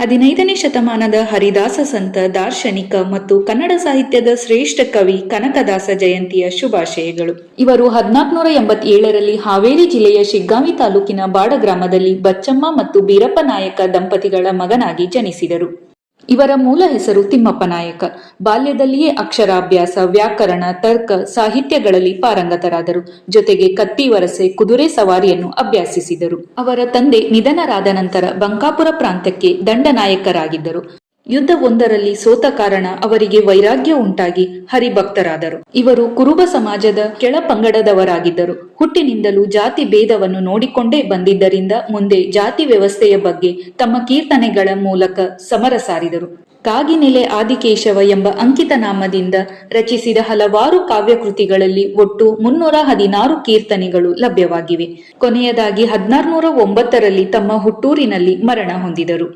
15ನೇ ಶತಮಾನದ ಹರಿದಾಸ ಸಂತ, ದಾರ್ಶನಿಕ ಮತ್ತು ಕನ್ನಡ ಸಾಹಿತ್ಯದ ಶ್ರೇಷ್ಠ ಕವಿ ಕನಕದಾಸ ಜಯಂತಿಯ ಶುಭಾಶಯಗಳು. ಇವರು 1487ರಲ್ಲಿ ಹಾವೇರಿ ಜಿಲ್ಲೆಯ ಶಿಗ್ಗಾಂವಿ ತಾಲೂಕಿನ ಬಾಡ ಗ್ರಾಮದಲ್ಲಿ ಬಚ್ಚಮ್ಮ ಮತ್ತು ಬೀರಪ್ಪ ನಾಯಕ ದಂಪತಿಗಳ ಮಗನಾಗಿ ಜನಿಸಿದರು. ಇವರ ಮೂಲ ಹೆಸರು ತಿಮ್ಮಪ್ಪ ನಾಯಕ. ಬಾಲ್ಯದಲ್ಲಿಯೇ ಅಕ್ಷರಾಭ್ಯಾಸ, ವ್ಯಾಕರಣ, ತರ್ಕ, ಸಾಹಿತ್ಯಗಳಲ್ಲಿ ಪಾರಂಗತರಾದರು. ಜೊತೆಗೆ ಕತ್ತಿ ವರಸೆ, ಕುದುರೆ ಸವಾರಿಯನ್ನು ಅಭ್ಯಾಸಿಸಿದರು. ಅವರ ತಂದೆ ನಿಧನರಾದ ನಂತರ ಬಂಕಾಪುರ ಪ್ರಾಂತ್ಯಕ್ಕೆ ದಂಡನಾಯಕರಾಗಿದ್ದರು. ಯುದ್ಧವೊಂದರಲ್ಲಿ ಸೋತ ಕಾರಣ ಅವರಿಗೆ ವೈರಾಗ್ಯ ಉಂಟಾಗಿ ಹರಿಭಕ್ತರಾದರು. ಇವರು ಕುರುಬ ಸಮಾಜದ ಕೆಳ ಪಂಗಡದವರಾಗಿದ್ದರು. ಹುಟ್ಟಿನಿಂದಲೂ ಜಾತಿ ಭೇದವನ್ನು ನೋಡಿಕೊಂಡೇ ಬಂದಿದ್ದರಿಂದ ಮುಂದೆ ಜಾತಿ ವ್ಯವಸ್ಥೆಯ ಬಗ್ಗೆ ತಮ್ಮ ಕೀರ್ತನೆಗಳ ಮೂಲಕ ಸಮರ ಸಾರಿದರು. ಕಾಗಿನೆಲೆ ಆದಿಕೇಶವ ಎಂಬ ಅಂಕಿತ ನಾಮದಿಂದ ರಚಿಸಿದ ಹಲವಾರು ಕಾವ್ಯಕೃತಿಗಳಲ್ಲಿ ಒಟ್ಟು 316 ಕೀರ್ತನೆಗಳು ಲಭ್ಯವಾಗಿವೆ. ಕೊನೆಯದಾಗಿ 1609ರಲ್ಲಿ ತಮ್ಮ ಹುಟ್ಟೂರಿನಲ್ಲಿ ಮರಣ ಹೊಂದಿದರು.